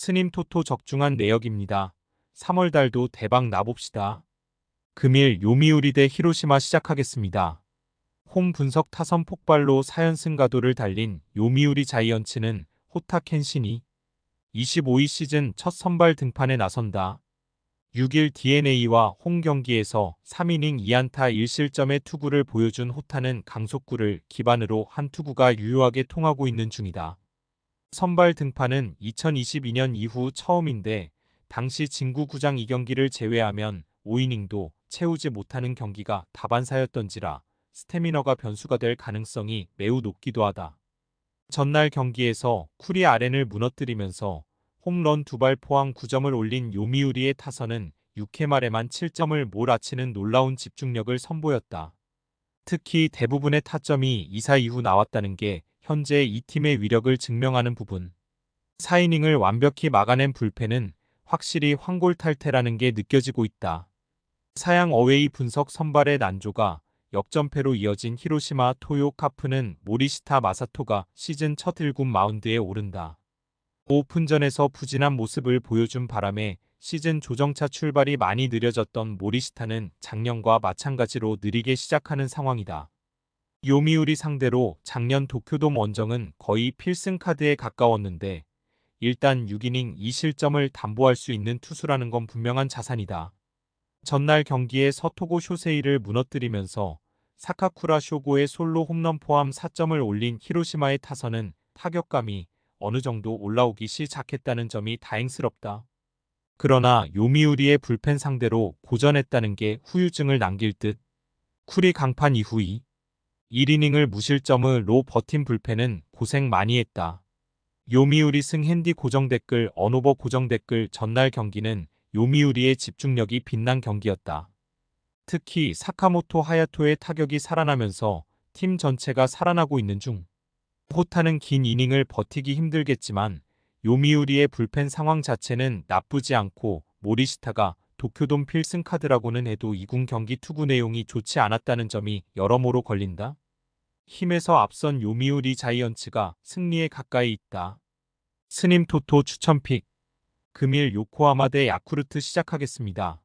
스님 토토 적중한 내역입니다. 3월 달도 대박 나봅시다. 금일 요미우리 대 히로시마 시작하겠습니다. 홈 분석 타선 폭발로 4연승 가도를 달린 요미우리 자이언츠는 호타 켄신이 25위 시즌 첫 선발 등판에 나선다. 6일 DeNA와 홈 경기에서 3이닝 2안타 1실점의 투구를 보여준 호타는 강속구를 기반으로 한 투구가 유효하게 통하고 있는 중이다. 선발 등판은 2022년 이후 처음인데 당시 진구 구장 2경기를 제외하면 5이닝도 채우지 못하는 경기가 다반사였던지라 스태미너가 변수가 될 가능성이 매우 높기도 하다. 전날 경기에서 쿠리 아렌을 무너뜨리면서 홈런 2발 포항 9점을 올린 요미우리의 타선은 6회 말에만 7점을 몰아치는 놀라운 집중력을 선보였다. 특히 대부분의 타점이 2사 이후 나왔다는 게 현재 이 팀의 위력을 증명하는 부분. 4이닝을 완벽히 막아낸 불펜은 확실히 황골탈퇴라는 게 느껴지고 있다. 사양 어웨이 분석 선발의 난조가 역전패로 이어진 히로시마 토요 카프는 모리시타 마사토가 시즌 첫 1군 마운드에 오른다. 오픈전에서 부진한 모습을 보여준 바람에 시즌 조정차 출발이 많이 느려졌던 모리시타는 작년과 마찬가지로 느리게 시작하는 상황이다. 요미우리 상대로 작년 도쿄돔 원정은 거의 필승 카드에 가까웠는데 일단 6이닝 2실점을 담보할 수 있는 투수라는 건 분명한 자산이다. 전날 경기에 서토고 쇼세이를 무너뜨리면서 사카쿠라 쇼고의 솔로 홈런 포함 4점을 올린 히로시마의 타선은 타격감이 어느 정도 올라오기 시작했다는 점이 다행스럽다. 그러나 요미우리의 불펜 상대로 고전했다는 게 후유증을 남길 듯. 쿠리 강판 이후 1이닝을 무실점으로 버틴 불펜은 고생 많이 했다. 요미우리 승 핸디 고정 댓글 언오버 고정 댓글 전날 경기는 요미우리의 집중력이 빛난 경기였다. 특히 사카모토 하야토의 타격이 살아나면서 팀 전체가 살아나고 있는 중. 호타는 긴 이닝을 버티기 힘들겠지만 요미우리의 불펜 상황 자체는 나쁘지 않고 모리시타가 도쿄돔 필승 카드라고는 해도 2군 경기 투구 내용이 좋지 않았다는 점이 여러모로 걸린다. 힘에서 앞선 요미우리 자이언츠가 승리에 가까이 있다. 스님 토토 추천픽. 금일 요코하마 대 야쿠르트 시작하겠습니다.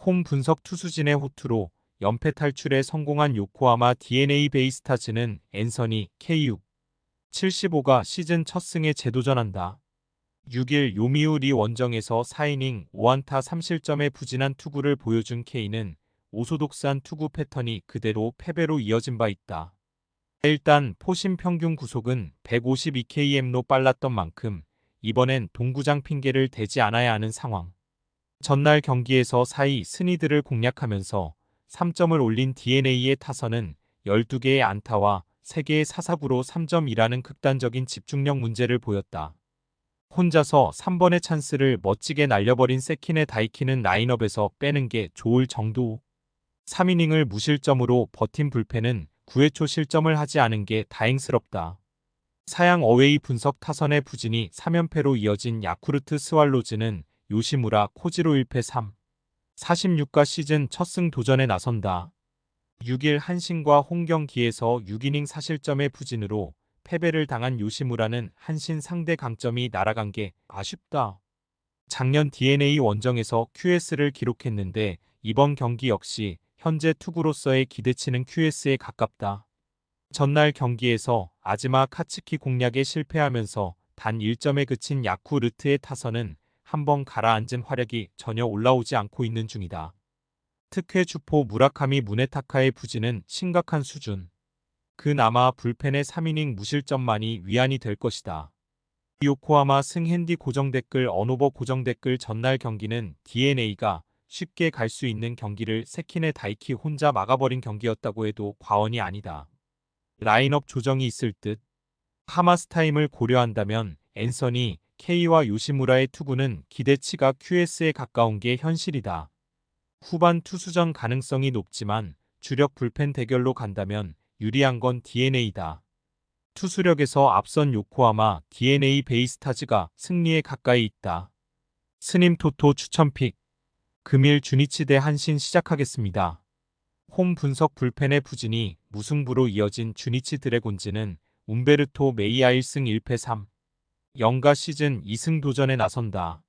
홈 분석 투수진의 호투로 연패 탈출에 성공한 요코하마 DeNA 베이스타즈는 앤서니 K6 75가 시즌 첫 승에 재도전한다. 6일 요미우리 원정에서 4이닝 5안타 3실점의 부진한 투구를 보여준 K는 오소독스한 투구 패턴이 그대로 패배로 이어진 바 있다. 일단 포심 평균 구속은 152km로 빨랐던 만큼 이번엔 동구장 핑계를 대지 않아야 하는 상황. 전날 경기에서 4위 스니드를 공략하면서 3점을 올린 DeNA의 타선은 12개의 안타와 3개의 사사구로 3점이라는 극단적인 집중력 문제를 보였다. 혼자서 3번의 찬스를 멋지게 날려버린 세키네 다이키는 라인업에서 빼는 게 좋을 정도. 3이닝을 무실점으로 버틴 불펜은 9회 초 실점을 하지 않은 게 다행스럽다. 사양 어웨이 분석 타선의 부진이 3연패로 이어진 야쿠르트 스왈로즈는 요시무라 코지로 1패 3. 46가 시즌 첫 승 도전에 나선다. 6일 한신과 홍경기에서 6이닝 4실점의 부진으로 패배를 당한 요시무라는 한신 상대 강점이 날아간 게 아쉽다. 작년 DeNA 원정에서 QS를 기록했는데 이번 경기 역시 현재 투구로서의 기대치는 QS에 가깝다. 전날 경기에서 아즈마 카츠키 공략에 실패하면서 단 1점에 그친 야쿠르트의 타선은 한번 가라앉은 화력이 전혀 올라오지 않고 있는 중이다. 특혜 주포 무라카미 무네타카의 부진은 심각한 수준. 그나마 불펜의 3이닝 무실점만이 위안이 될 것이다. 요코하마 승 핸디 고정 댓글 언오버 고정 댓글 전날 경기는 DeNA가 쉽게 갈 수 있는 경기를 세키네 다이키 혼자 막아버린 경기였다고 해도 과언이 아니다. 라인업 조정이 있을 듯. 하마스타임을 고려한다면 앤서니 K와 요시무라의 투구는 기대치가 QS에 가까운 게 현실이다. 후반 투수전 가능성이 높지만 주력 불펜 대결로 간다면 유리한 건 DeNA다. 투수력에서 앞선 요코하마 DeNA 베이스타즈가 승리에 가까이 있다. 스님 토토 추천픽. 금일 주니치 대 한신 시작하겠습니다. 홈 분석 불펜의 부진이 무승부로 이어진 주니치 드래곤즈는 움베르토 메이아 1승 1패 3. 영가 시즌 2승 도전에 나선다.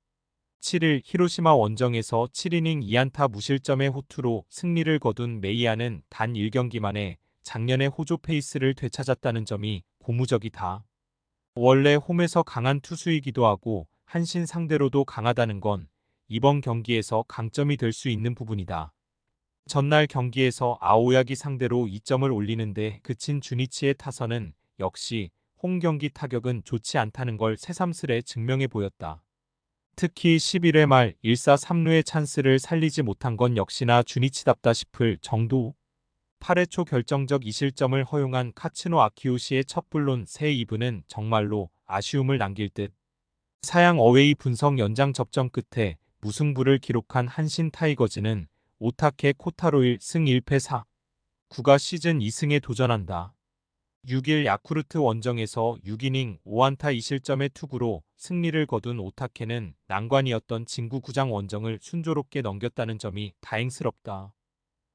7일 히로시마 원정에서 7이닝 2안타 무실점의 호투로 승리를 거둔 메이야는 단 1경기 만에 작년의 호조 페이스를 되찾았다는 점이 고무적이다. 원래 홈에서 강한 투수이기도 하고 한신 상대로도 강하다는 건 이번 경기에서 강점이 될 수 있는 부분이다. 전날 경기에서 아오야기 상대로 2점을 올리는데 그친 주니치의 타선은 역시 홈 경기 타격은 좋지 않다는 걸 새삼스레 증명해 보였다. 특히 11회 말 1사 3루의 찬스를 살리지 못한 건 역시나 주니치답다 싶을 정도. 8회 초 결정적 2실점을 허용한 카츠노 아키요시의 첫 불론 새 2부는 정말로 아쉬움을 남길 듯. 사양 어웨이 분석 연장 접전 끝에 무승부를 기록한 한신 타이거즈는 오타케 코타로 1승 1패 4. 9가 시즌 2승에 도전한다. 6일 야쿠르트 원정에서 6이닝 5안타 2실점의 투구로 승리를 거둔 오타케는 난관이었던 진구구장 원정을 순조롭게 넘겼다는 점이 다행스럽다.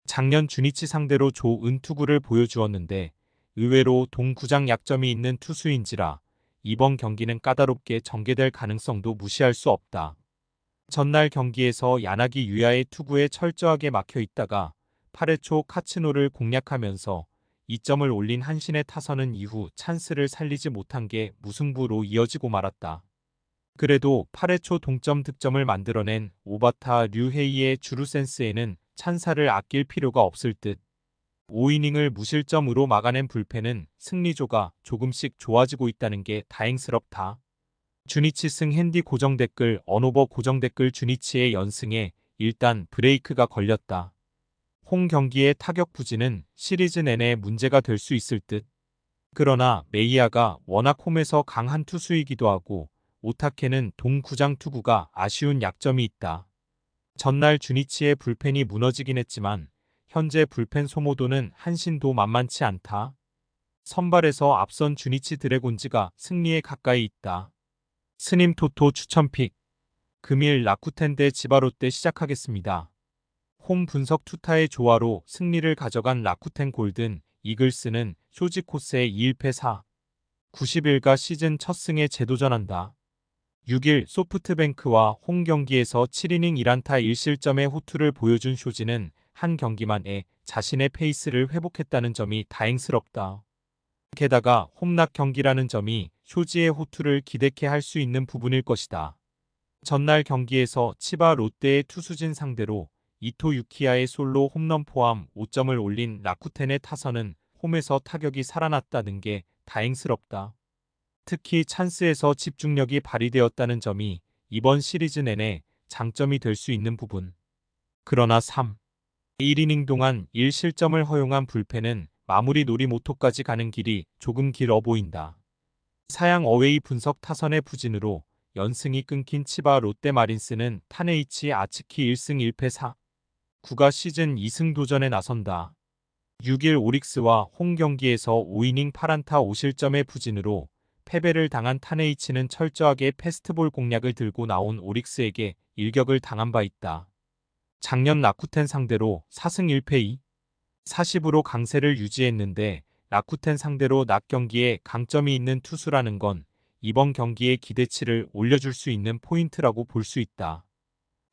작년 주니치 상대로 좋은 투구를 보여주었는데 의외로 동구장 약점이 있는 투수인지라 이번 경기는 까다롭게 전개될 가능성도 무시할 수 없다. 전날 경기에서 야나기 유야의 투구에 철저하게 막혀 있다가 8회 초 카츠노를 공략하면서 2점을 올린 한신의 타선은 이후 찬스를 살리지 못한 게 무승부로 이어지고 말았다. 그래도 8회 초 동점 득점을 만들어낸 오바타 류헤이의 주루 센스에는 찬사를 아낄 필요가 없을 듯. 5이닝을 무실점으로 막아낸 불펜은 승리조가 조금씩 좋아지고 있다는 게 다행스럽다. 주니치 승 핸디 고정 댓글 언오버 고정 댓글 주니치의 연승에 일단 브레이크가 걸렸다. 홈 경기의 타격 부진은 시리즈 내내 문제가 될 수 있을 듯. 그러나 메이야가 워낙 홈에서 강한 투수이기도 하고 오타케는 동구장 투구가 아쉬운 약점이 있다. 전날 주니치의 불펜이 무너지긴 했지만 현재 불펜 소모도는 한신도 만만치 않다. 선발에서 앞선 주니치 드래곤즈가 승리에 가까이 있다. 스님 토토 추천픽. 금일 라쿠텐 대 지바롯데 시작하겠습니다. 홈 분석 투타의 조화로 승리를 가져간 라쿠텐 골든 이글스는 쇼지 코스의 2일패 4. 90일가 시즌 첫 승에 재도전한다. 6일 소프트뱅크와 홈 경기에서 7이닝 1안타 1실점의 호투를 보여준 쇼지는 한 경기만에 자신의 페이스를 회복했다는 점이 다행스럽다. 게다가 홈락 경기라는 점이 쇼지의 호투를 기대케 할 수 있는 부분일 것이다. 전날 경기에서 치바 롯데의 투수진 상대로 이토 유키야의 솔로 홈런 포함 5점을 올린 라쿠텐의 타선은 홈에서 타격이 살아났다는 게 다행스럽다. 특히 찬스에서 집중력이 발휘되었다는 점이 이번 시리즈 내내 장점이 될 수 있는 부분. 그러나 3. 1이닝 동안 1실점을 허용한 불펜은 마무리 노리모토까지 가는 길이 조금 길어 보인다. 사양 어웨이 분석 타선의 부진으로 연승이 끊긴 치바 롯데 마린스는 타네이치 아츠키 1승 1패 4. 9가 시즌 2승 도전에 나선다. 6일 오릭스와 홈 경기에서 5이닝 8안타 5실점의 부진으로 패배를 당한 타네이치는 철저하게 패스트볼 공략을 들고 나온 오릭스에게 일격을 당한 바 있다. 작년 라쿠텐 상대로 4승 1패 2. 40으로 강세를 유지했는데 라쿠텐 상대로 낮 경기에 강점이 있는 투수라는 건 이번 경기의 기대치를 올려줄 수 있는 포인트라고 볼 수 있다.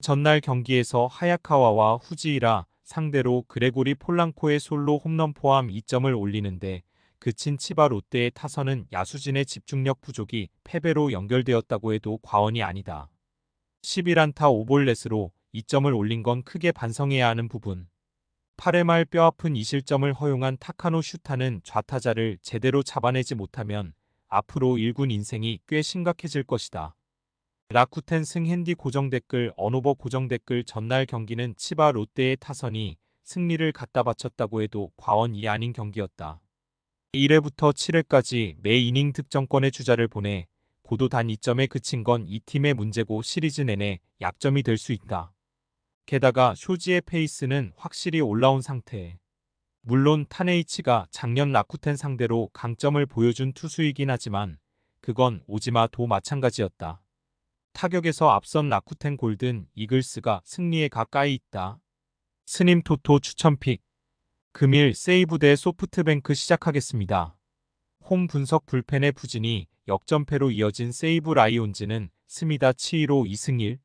전날 경기에서 하야카와와 후지이라 상대로 그레고리 폴랑코의 솔로 홈런 포함 2점을 올리는데 그친 치바 롯데의 타선은 야수진의 집중력 부족이 패배로 연결되었다고 해도 과언이 아니다. 11안타 5볼넷으로 2점을 올린 건 크게 반성해야 하는 부분. 8회 말 뼈아픈 2실점을 허용한 타카노 슈타는 좌타자를 제대로 잡아내지 못하면 앞으로 1군 인생이 꽤 심각해질 것이다. 라쿠텐 승 핸디 고정 댓글 언오버 고정 댓글 전날 경기는 치바 롯데의 타선이 승리를 갖다 바쳤다고 해도 과언이 아닌 경기였다. 1회부터 7회까지 매 이닝 득점권의 주자를 보내 고도 단 2점에 그친 건 이 팀의 문제고 시리즈 내내 약점이 될 수 있다. 게다가 쇼지의 페이스는 확실히 올라온 상태. 물론 타네이치가 작년 라쿠텐 상대로 강점을 보여준 투수이긴 하지만 그건 오지마도 마찬가지였다. 타격에서 앞선 라쿠텐 골든 이글스가 승리에 가까이 있다. 스님 토토 추천픽. 금일 세이브 대 소프트뱅크 시작하겠습니다. 홈 분석 불펜의 부진이 역전패로 이어진 세이브 라이온즈는 스미다 치이로 2승 1,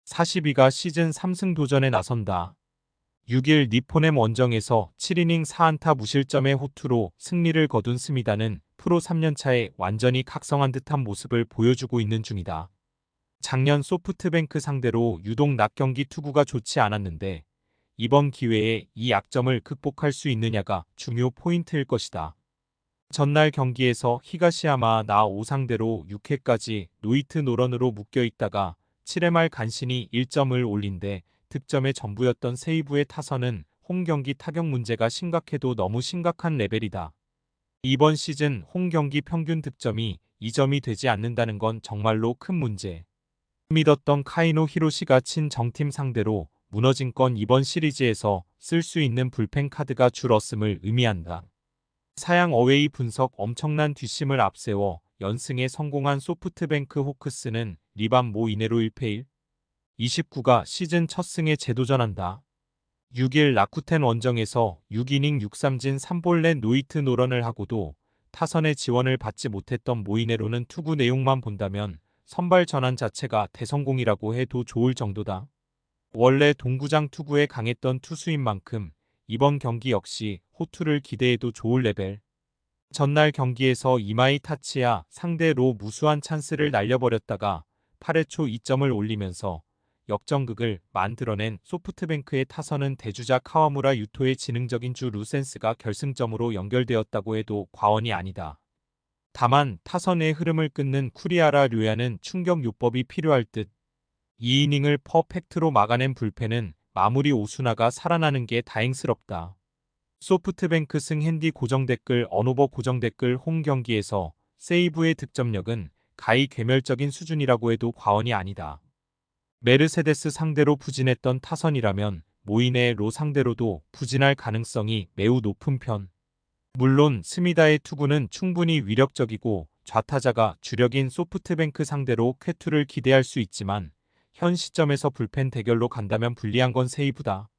42가 시즌 3승 도전에 나선다. 6일 니포넴 원정에서 7이닝 4안타 무실점의 호투로 승리를 거둔 스미다는 프로 3년차에 완전히 각성한 듯한 모습을 보여주고 있는 중이다. 작년 소프트뱅크 상대로 유독 낮 경기 투구가 좋지 않았는데 이번 기회에 이 약점을 극복할 수 있느냐가 중요 포인트일 것이다. 전날 경기에서 히가시야마 나5 상대로 6회까지 노히트 노런으로 묶여 있다가 7회 말 간신히 1점을 올린데 득점의 전부였던 세이브의 타선은 홈 경기 타격 문제가 심각해도 너무 심각한 레벨이다. 이번 시즌 홈 경기 평균 득점이 2점이 되지 않는다는 건 정말로 큰 문제. 믿었던 카이노 히로시가 친 정팀 상대로 무너진 건 이번 시리즈에서 쓸 수 있는 불펜 카드가 줄었음을 의미한다. 사양 어웨이 분석 엄청난 뒷심을 앞세워 연승에 성공한 소프트뱅크 호크스는 리반 모 이내로 1패 1, 29가 시즌 첫 승에 재도전한다. 6일 라쿠텐 원정에서 6이닝 6삼진 3볼넷 노히트 노런을 하고도 타선의 지원을 받지 못했던 모이네로는 투구 내용만 본다면 선발 전환 자체가 대성공이라고 해도 좋을 정도다. 원래 동구장 투구에 강했던 투수인 만큼 이번 경기 역시 호투를 기대해도 좋을 레벨. 전날 경기에서 이마이 타치야 상대로 무수한 찬스를 날려버렸다가 8회 초 2점을 올리면서 역전극을 만들어낸 소프트뱅크의 타선은 대주자 카와무라 유토의 지능적인 주 루센스가 결승점으로 연결되었다고 해도 과언이 아니다. 다만 타선의 흐름을 끊는 쿠리아라 류야는 충격 요법이 필요할 듯 2이닝을 퍼펙트로 막아낸 불펜은 마무리 오수나가 살아나는 게 다행스럽다. 소프트뱅크 승 핸디 고정댓글 언오버 고정댓글 홈 경기에서 세이브의 득점력은 가히 괴멸적인 수준이라고 해도 과언이 아니다. 메르세데스 상대로 부진했던 타선이라면 모이네 로 상대로도 부진할 가능성이 매우 높은 편. 물론 스미다의 투구는 충분히 위력적이고 좌타자가 주력인 소프트뱅크 상대로 쾌투를 기대할 수 있지만 현 시점에서 불펜 대결로 간다면 불리한 건 세이브다.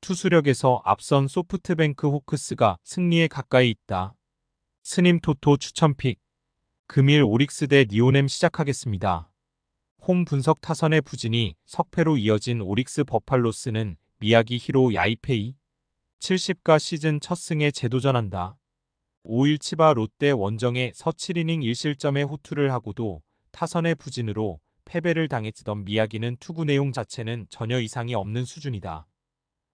투수력에서 앞선 소프트뱅크 호크스가 승리에 가까이 있다. 스님 토토 추천픽. 금일 오릭스 대 니오넴 시작하겠습니다. 홈 분석 타선의 부진이 석패로 이어진 오릭스 버팔로스는 미야기 히로 야이페이 70가 시즌 첫 승에 재도전한다. 5일 치바 롯데 원정에 서 7이닝 1실점의 호투를 하고도 타선의 부진으로 패배를 당했던 미야기는 투구 내용 자체는 전혀 이상이 없는 수준이다.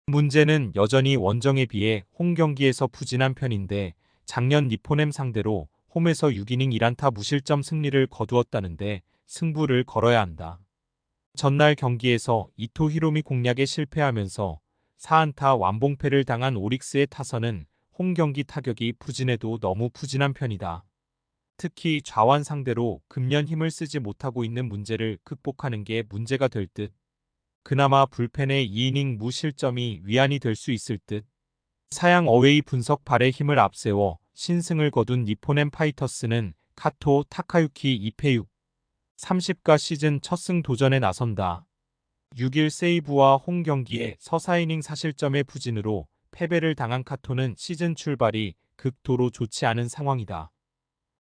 문제는 여전히 원정에 비해 홈 경기에서 부진한 편인데 작년 니포넴 상대로 홈에서 6이닝 1안타 무실점 승리를 거두었다는데 승부를 걸어야 한다. 전날 경기에서 이토 히로미 공략에 실패하면서 4안타 완봉패를 당한 오릭스의 타선은 홈 경기 타격이 부진해도 너무 부진한 편이다. 특히 좌완 상대로 금년 힘을 쓰지 못하고 있는 문제를 극복하는 게 문제가 될 듯. 그나마 불펜의 2이닝 무실점이 위안이 될 수 있을 듯. 사양 어웨이 분석 발의 힘을 앞세워 신승을 거둔 니포넴 파이터스는 카토 타카유키 2패 6, 30가 시즌 첫 승 도전에 나선다. 6일 세이브와 홈 경기에 서 4이닝 4실점의 부진으로 패배를 당한 카토는 시즌 출발이 극도로 좋지 않은 상황이다.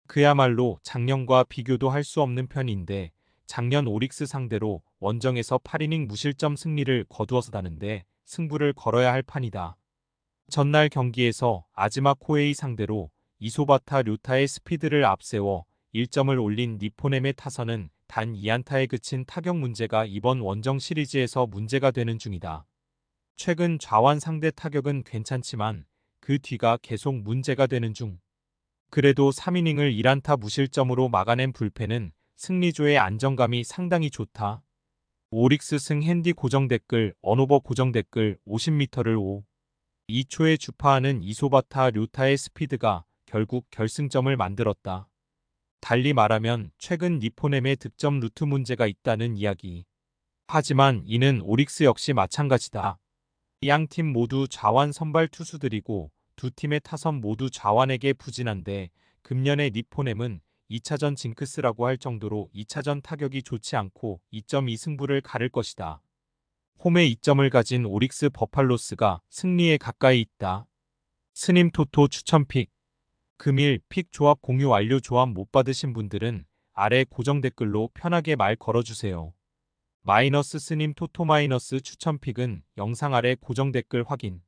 그야말로 작년과 비교도 할 수 없는 편인데 작년 오릭스 상대로 원정에서 8이닝 무실점 승리를 거두어서다는데 승부를 걸어야 할 판이다. 전날 경기에서 아즈마 코에이 상대로 이소바타 료타의 스피드를 앞세워 1점을 올린 니포넴의 타선은 단 2안타에 그친 타격 문제가 이번 원정 시리즈에서 문제가 되는 중이다. 최근 좌완 상대 타격은 괜찮지만 그 뒤가 계속 문제가 되는 중. 그래도 3이닝을 1안타 무실점으로 막아낸 불펜은 승리조의 안정감이 상당히 좋다. 오릭스 승 핸디 고정댓글 언오버 고정댓글 50m를 5, 2초에 주파하는 이소바타 료타의 스피드가 결국 결승점을 만들었다. 달리 말하면 최근 니포넴의 득점 루트 문제가 있다는 이야기. 하지만 이는 오릭스 역시 마찬가지다. 양팀 모두 좌완 선발 투수들이고 두 팀의 타선 모두 좌완에게 부진한데 금년의 니포넴은 2차전 징크스라고 할 정도로 2차전 타격이 좋지 않고 2.2 승부를 가를 것이다. 홈에 2점을 가진 오릭스 버팔로스가 승리에 가까이 있다. 스님 토토 추천픽. 금일 픽 조합 공유 완료. 조합 못 받으신 분들은 아래 고정 댓글로 편하게 말 걸어주세요. 마이너스 스님 토토 마이너스 추천 픽은 영상 아래 고정 댓글 확인.